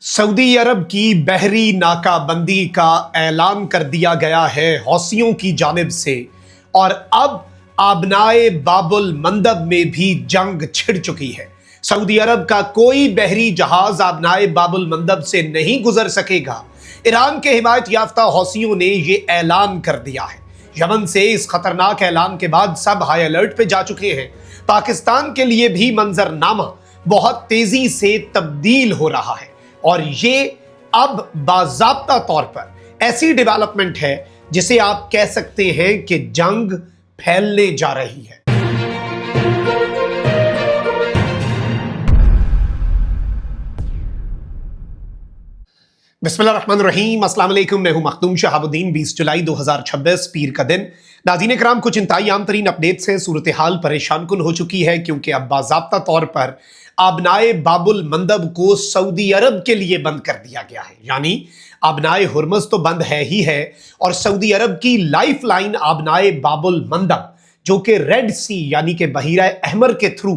Saudi अरब की बहरी नाकाबंदी का ऐलान कर दिया गया है हौसियों की जानिब से और अब आबनाए बाबुल मंदब में भी जंग छिड़ चुकी है। सऊदी अरब का कोई बहरी जहाज आबनाए बाबुल मंदब से नहीं गुजर सकेगा। ईरान के हिमायत याफ्ता हौसियों ने यह ऐलान कर दिया है। यमन से इस खतरनाक ऐलान के बाद सब हाई अलर्ट पे जा चुके हैं। पाकिस्तान के लिए भी मंजरनामा बहुत तेजी से तब्दील हो रहा है और ये अब बाज़ाब्ता तौर पर ऐसी डेवलपमेंट है जिसे आप कह सकते हैं कि जंग फैलने जा रही है। बिस्मिल्लाहिर्रहमानिर्रहीम, अस्सलाम वालेकुम। मैं हूं मखदूम शहाबुद्दीन। 20 जुलाई 2026 पीर का दिन। नाज़रीन कराम, कुछ इंतहाई आम तरीन अपडेट्स हैं। सूरत हाल परेशान कुन हो चुकी है क्योंकि अब बाज़ाब्ता तौर पर आबनाए बाबुल मंदब को सऊदी अरब के लिए बंद कर दिया गया है। यानी आबनाए हुर्मस तो बंद है ही है और सऊदी अरब की लाइफ लाइन आबनाए बाबुल मंदब जो कि रेड सी यानी कि बहीरा अहमर के थ्रू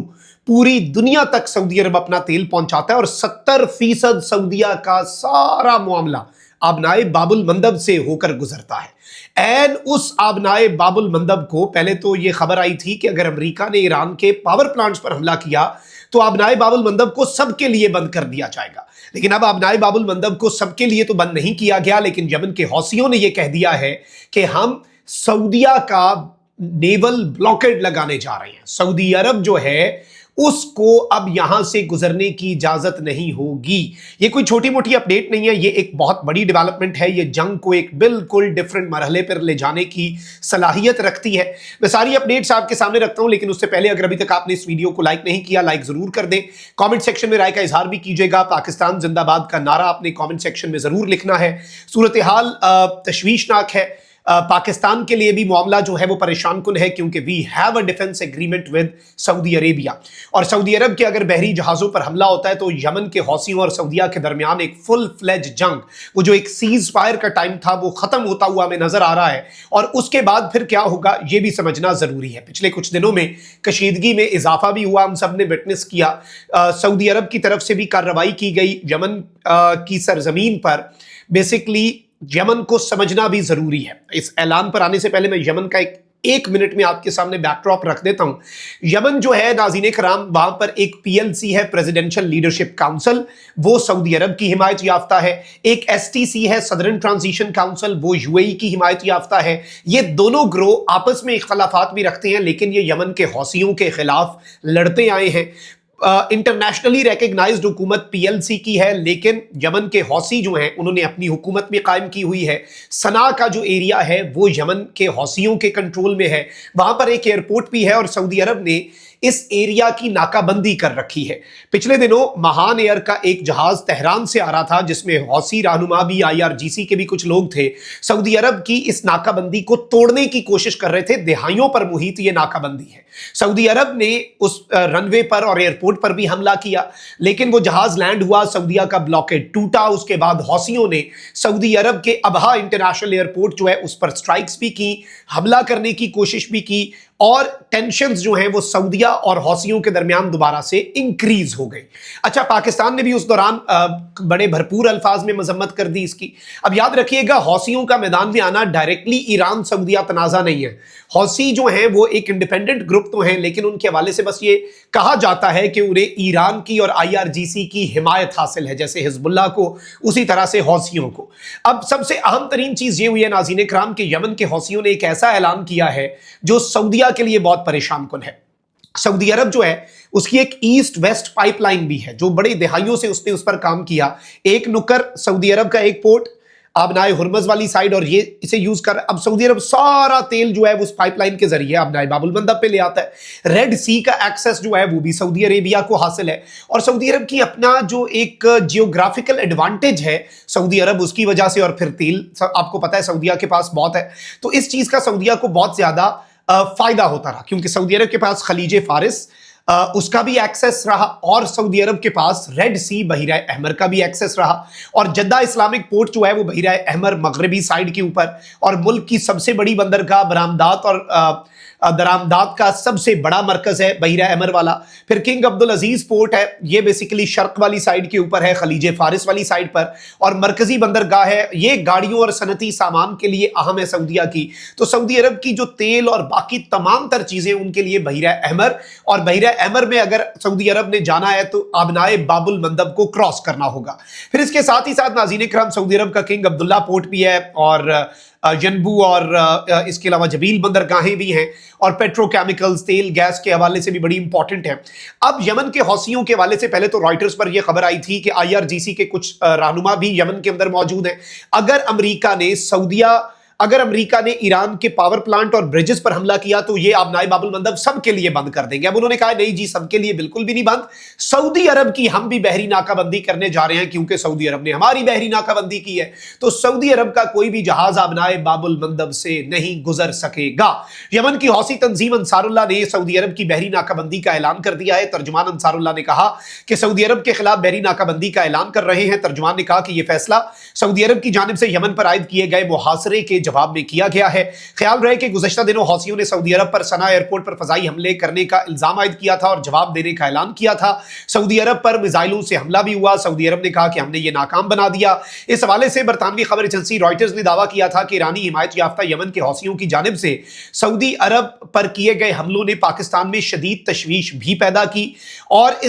पूरी दुनिया तक सऊदी अरब अपना तेल पहुंचाता है और 70% सऊदिया का सारा मामला आबनाए बाबुल मंदब से होकर गुजरता है। एन उस आबनाए बाबुल मंदब को पहले तो ये खबर आई थी कि अगर अमेरिका ने ईरान के पावर प्लांट्स पर हमला किया तो आबनाए बाबुल मंदब को सबके लिए बंद कर दिया जाएगा। लेकिन अब आबनाए बाबुल मंदब को सबके लिए तो बंद नहीं किया गया, लेकिन यमन के हौसियों ने यह कह दिया है कि हम सऊदिया का नेवल ब्लॉकेड लगाने जा रहे हैं। सऊदी अरब जो है उसको अब यहां से गुजरने की इजाजत नहीं होगी। ये कोई छोटी मोटी अपडेट नहीं है, ये एक बहुत बड़ी डेवलपमेंट है। ये जंग को एक बिल्कुल डिफरेंट मरहले पर ले जाने की सलाहियत रखती है। मैं सारी अपडेट्स आपके सामने रखता हूं, लेकिन उससे पहले अगर अभी तक आपने इस वीडियो को लाइक नहीं किया, लाइक जरूर कर दें। कमेंट सेक्शन में राय का इजहार भी कीजिएगा। पाकिस्तान जिंदाबाद का नारा अपने कमेंट सेक्शन में जरूर लिखना है। सूरत हाल तशवीशनाक है। पाकिस्तान के लिए भी मामला जो है वो परेशान कुन है क्योंकि we have a defence agreement with Saudi Arabia और सऊदी अरब के अगर बहरी जहाजों पर हमला होता है तो यमन के हौसियों और सऊदिया के दरमियान एक फुल फ्लेज जंग, वो जो एक सीज फायर का टाइम था, वो खत्म होता हुआ हमें नजर आ रहा है। और उसके बाद फिर क्या होगा ये भी समझना जरूरी है। पिछले कुछ दिनों में कशीदगी में इजाफा भी हुआ, हम सब ने विटनेस किया। सऊदी अरब की तरफ से भी कार्रवाई की गई यमन की सरजमीन पर। बेसिकली यमन को समझना भी जरूरी है। इस ऐलान पर आने से पहले मैं यमन का एक मिनट में आपके सामने बैकड्रॉप रख देता हूं। यमन जो है नाज़रीन कराम, वहां पर एक पीएलसी है, प्रेसिडेंशियल लीडरशिप काउंसिल, वो सऊदी अरब की हिमायत याफ्ता है। एक एसटीसी है, सदर्न ट्रांजिशन काउंसिल, वो यूएई की हिमायत याफ्ता है। ये दोनों ग्रोह आपस में इख्तलाफात भी रखते हैं, लेकिन ये यमन के हौसियों के खिलाफ लड़ते आए हैं। इंटरनेशनली रिकग्नाइज्ड हुकूमत पीएलसी की है, लेकिन यमन के हौसी जो हैं उन्होंने अपनी हुकूमत भी कायम की हुई है। सना का जो एरिया है वो यमन के हौसियों के कंट्रोल में है। वहां पर एक एयरपोर्ट भी है और सऊदी अरब ने इस एरिया की नाकाबंदी कर रखी है। पिछले दिनों महान एयर का एक जहाज तेहरान से आ रहा था जिसमें हौसी रहनुमा भी, आईआरजीसी के भी कुछ लोग थे। सऊदी अरब की इस नाकाबंदी को तोड़ने की कोशिश कर रहे थे। दहाइयों पर मुहित ये नाकाबंदी है। सऊदी अरब ने उस रनवे पर और एयरपोर्ट पर भी हमला किया, लेकिन वो जहाज लैंड हुआ, सऊदिया का ब्लॉकेड टूटा। उसके बाद हौसियों ने सऊदी अरब के अबहा इंटरनेशनल एयरपोर्ट जो है उस पर स्ट्राइक्स भी की, हमला करने की कोशिश भी की और टेंशन्स जो हैं वो सऊदिया और हौसियों के दरमियान दोबारा से इंक्रीज हो गई। अच्छा, पाकिस्तान ने भी उस दौरान बड़े भरपूर अल्फाज में मजम्मत कर दी इसकी। अब याद रखिएगा, हौसियों का मैदान में आना डायरेक्टली ईरान सऊदिया तनाज़ा नहीं है। हौसी जो हैं वो एक इंडिपेंडेंट ग्रुप तो हैं, लेकिन उनके हवाले से बस ये कहा जाता है कि उन्हें ईरान की और आईआरजीसी की हिमायत हासिल है, जैसे हिजबुल्लाह को उसी तरह से हौसियों को। अब सबसे अहम तरीन चीज ये हुई है नाज़रीन कराम कि यमन के हौसियों ने एक ऐसा ऐलान किया है जो सऊदिया के लिए बहुत परेशान कुन है। सऊदी अरब जो है उसकी एक ईस्ट वेस्ट पाइपलाइन भी है जो बड़े दहाइयों से उसने उस पर काम किया। एक नुक्कर सऊदी अरब का एक पोर्ट आबनाए हुर्मज वाली साइड, और ये इसे यूज कर अब सऊदी अरब सारा तेल जो है वो उस पाइपलाइन के जरिए आबनाए बाबुल मंदब पे ले आता है। रेड सी का एक्सेस जो है वो भी सऊदी अरेबिया को हासिल है और सऊदी अरब की अपना जो एक जियोग्राफिकल एडवांटेज है सऊदी अरब उसकी वजह से, और फिर तेल आपको पता है सऊदिया के पास बहुत है, तो इस चीज का सऊदिया को बहुत ज्यादा फायदा होता रहा क्योंकि सऊदी अरब के पास खलीज फारिस उसका भी एक्सेस रहा और सऊदी अरब के पास रेड सी बहीरा अहमर का भी एक्सेस रहा और जद्दा इस्लामिक पोर्ट जो है वो बहीरा अहमर मगरबी साइड के ऊपर और मुल्क की सबसे बड़ी बंदरगाह बरामदात और दरामदात का सबसे बड़ा मरकज है बहिरा अहमर वाला। फिर किंग अब्दुल अजीज पोर्ट है, ये बेसिकली शर्क वाली साइड के ऊपर है, खलीजे फारिस वाली साइड पर, और मरकजी बंदरगाह है। ये गाड़ियों और सनती सामान के लिए अहम है सऊदीया की। तो सऊदी अरब की जो तेल और बाकी तमाम तर चीजें उनके लिए बहिरा अहमर, और बहिरा अहमर में अगर सऊदी अरब ने जाना है तो आबनाए बाबुल मंदब को क्रॉस करना होगा। फिर इसके साथ ही साथ नाज़रीन इकराम सऊदी अरब का किंग अब्दुल्ला पोर्ट भी है, और यनबू और इसके अलावा जबील बंदरगाहें भी हैं, और पेट्रोकेमिकल्स तेल गैस के हवाले से भी बड़ी इंपॉर्टेंट है। अब यमन के हौसियों के हवाले से पहले तो रॉयटर्स पर यह खबर आई थी कि IRGC के कुछ रहनुमा भी यमन के अंदर मौजूद हैं। अगर अमेरिका ने ईरान के पावर प्लांट और ब्रिजेस पर हमला किया तो ये आबनाए बाबुल मंदब सबके लिए बंद कर देंगे। अब उन्होंने कहा नहीं जी, सबके लिए बिल्कुल भी नहीं बंद, सऊदी अरब की हम भी बहरी नाकाबंदी करने जा रहे हैं, क्योंकि सऊदी अरब ने हमारी बहरी नाकाबंदी की है, तो सऊदी अरब का कोई भी जहाज आबनाए बाबुल मंदब से नहीं गुजर सकेगा। यमन की हौसी तंजीम अंसारुल्लाह ने सऊदी अरब की बहरी नाकाबंदी का ऐलान कर दिया है। तर्जुमान अंसारुल्लाह ने कहा कि सऊदी अरब के खिलाफ बहरी नाकाबंदी का ऐलान कर रहे हैं। तर्जुमान ने कहा कि यह फैसला सऊदी अरब की जानिब से यमन पर आयद किए गए मुहासरे के जवाब में किया गया है। ख्याल रहे कि गुज़श्ता दिनों हौसियों ने सऊदी अरब पर सना एयरपोर्ट पर फजाई हमले करने का इल्जाम आयद किया था और जवाब देने का ऐलान किया था। सऊदी अरब पर मिसाइलों से हमला भी हुआ। सऊदी अरब ने कहा कि हमने ये नाकाम बना दिया। इस हवाले से बरतानवी खबर एजेंसी रॉयटर्स ने दावा किया था कि ईरानी हिमायत याफ्ता यमन के हौसियों की जानिब से सऊदी अरब पर किए गए हमलों ने पाकिस्तान में शदीद तशवीश भी पैदा की, और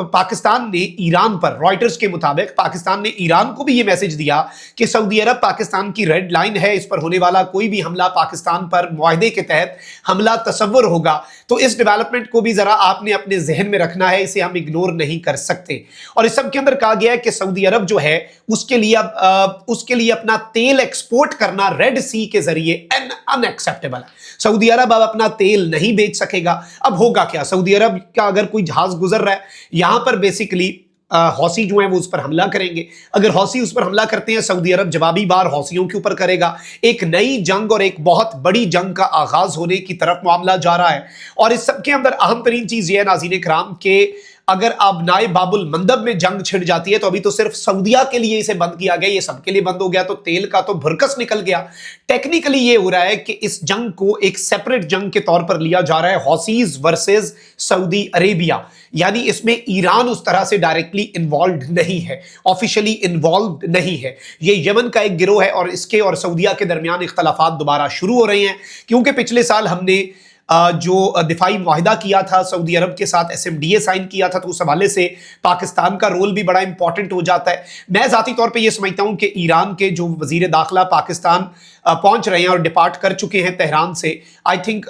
पाकिस्तान ने ईरान पर, रॉयटर्स के मुताबिक पाकिस्तान ने ईरान को भी ये मैसेज दिया कि सऊदी अरब पाकिस्तान की रेड लाइन है, इस पर होने वाला कोई भी हमला पाकिस्तान पर मुआहदे के तहत हमला तसव्वुर होगा। तो इस डेवलपमेंट को भी जरा आपने अपने जहन में रखना है, इसे हम इग्नोर नहीं कर सकते। और इस सब के अंदर कहा गया है कि सऊदी अरब जो है उसके लिए अपना तेल एक्सपोर्ट करना रेड सी के जरिए अनएक्सेप्टेबल है। सऊदी अरब अब अपना तेल नहीं बेच सकेगा। अब होगा क्या, सऊदी अरब का अगर कोई जहाज गुजर रहा है, यहां पर बेसिकली हौसी जो है वो उस पर हमला करेंगे। अगर हौसी उस पर हमला करते हैं, सऊदी अरब जवाबी बार हौसियों के ऊपर करेगा। एक नई जंग और एक बहुत बड़ी जंग का आगाज होने की तरफ मामला जा रहा है। और इस सब के अंदर अहम तरीन चीज ये है नाज़रीन इकराम के अगर आबनाए बाबुल मंदब में जंग छिड़ जाती है तो अभी तो सिर्फ सऊदिया के लिए इसे बंद किया गया, ये सबके लिए बंद हो गया तो तेल का तो भुरकस निकल गया। टेक्निकली ये हो रहा है कि इस जंग को एक सेपरेट जंग के तौर पर लिया जा रहा है, हौसीज वर्सेस सऊदी अरेबिया। यानी इसमें ईरान उस तरह से डायरेक्टली इन्वॉल्व नहीं है, ऑफिशियली इन्वॉल्व नहीं है। ये यमन का एक गिरोह है और इसके और सऊदिया के दरमियान इख्तलाफात दोबारा शुरू हो रहे हैं, क्योंकि पिछले साल हमने जो दिफाई मुआहिदा किया था सऊदी अरब के साथ, SMDA साइन किया था, तो उस हवाले से पाकिस्तान का रोल भी बड़ा इंपॉर्टेंट हो जाता है। मैं ज़ाती तौर पे ये समझता हूँ कि ईरान के जो वजीर दाखिला पाकिस्तान पहुंच रहे हैं और डिपार्ट कर चुके हैं तेहरान से, आई थिंक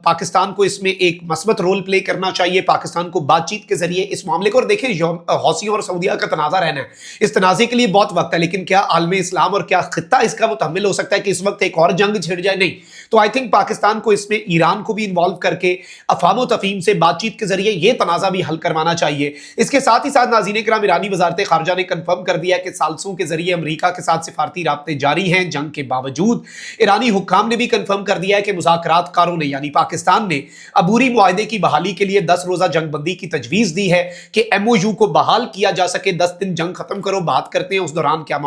पाकिस्तान को इसमें एक मस्बत रोल प्ले करना चाहिए। पाकिस्तान को बातचीत के जरिए इस मामले को, और देखिए हौसियों और सऊदिया का तनाज़ा रहना है, इस तनाज़े के लिए बहुत वक्त है, लेकिन क्या आलम इस्लाम और क्या खित्ता इसका मुतहम्मिल हो सकता है कि इस वक्त एक और जंग छिड़ जाए? नहीं। तो आई थिंक पाकिस्तान को इसमें ईरान को भी इन्वॉल्व करके अफाम तफहीम से बातचीत के जरिए ये तनाज़ा भी हल करवाना चाहिए। इसके साथ ही साथ नाज़रीन इकराम, ईरानी वज़ारत ख़ारजा ने कन्फर्म कर दिया कि साल्सों के जरिए अमरीका के साथ सिफारती राब्ते जारी हैं जंग के बावजूद। ईरानी हुक्काम ने भी कंफर्म कर दिया है कि मुज़ाकरातकारों ने यानी पाकिस्तान ने अबूरी मुआहदे की बहाली के लिए 10 रोज़ा जंगबंदी की तजवीज़ दी है कि MOU को बहाल किया जा सके। 10 दिन जंग खत्म करो, बात करते हैं, उस दौरान क्या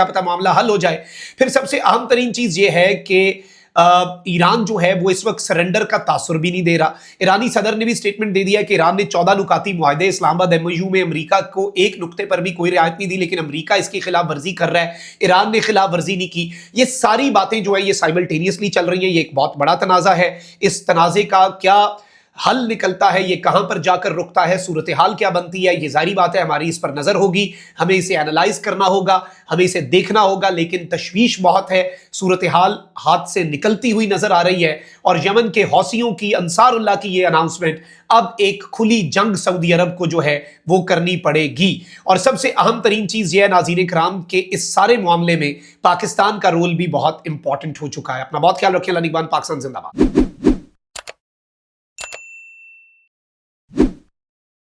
पता मामला हल हो जाए। फिर सबसे अहम तरीन चीज़ यह है कि ईरान जो है वो इस वक्त सरेंडर का तासुर भी नहीं दे रहा। ईरानी सदर ने भी स्टेटमेंट दे दिया कि ईरान ने 14 नुकाती मुआहदे इस्लामाबाद MOU में अमेरिका को एक नुक्ते पर भी कोई रियायत नहीं दी, लेकिन अमेरिका इसकी खिलाफ वर्जी कर रहा है, ईरान ने खिलाफ वर्जी नहीं की। ये सारी बातें जो है ये साइमल्टेनियसली चल रही हैं। ये एक बहुत बड़ा तनाज़ा है। इस तनाज़े का क्या हल निकलता है, ये कहां पर जाकर रुकता है, सूरत हाल क्या बनती है, ये जारी बात है, हमारी इस पर नजर होगी, हमें इसे एनालाइज करना होगा, हमें इसे देखना होगा। लेकिन तशवीश बहुत है, सूरत हाल हाथ से निकलती हुई नजर आ रही है। और यमन के हौसियों की, अंसारुल्लाह की ये अनाउंसमेंट, अब एक खुली जंग सऊदी अरब को जो है वो करनी पड़ेगी। और सबसे अहम तरीन चीज ये है नाज़रीन किराम के इस सारे मामले में पाकिस्तान का रोल भी बहुत इंपॉर्टेंट हो चुका है। अपना बहुत ख्याल रखें। अल्लाह निगहबान। पाकिस्तान जिंदाबाद।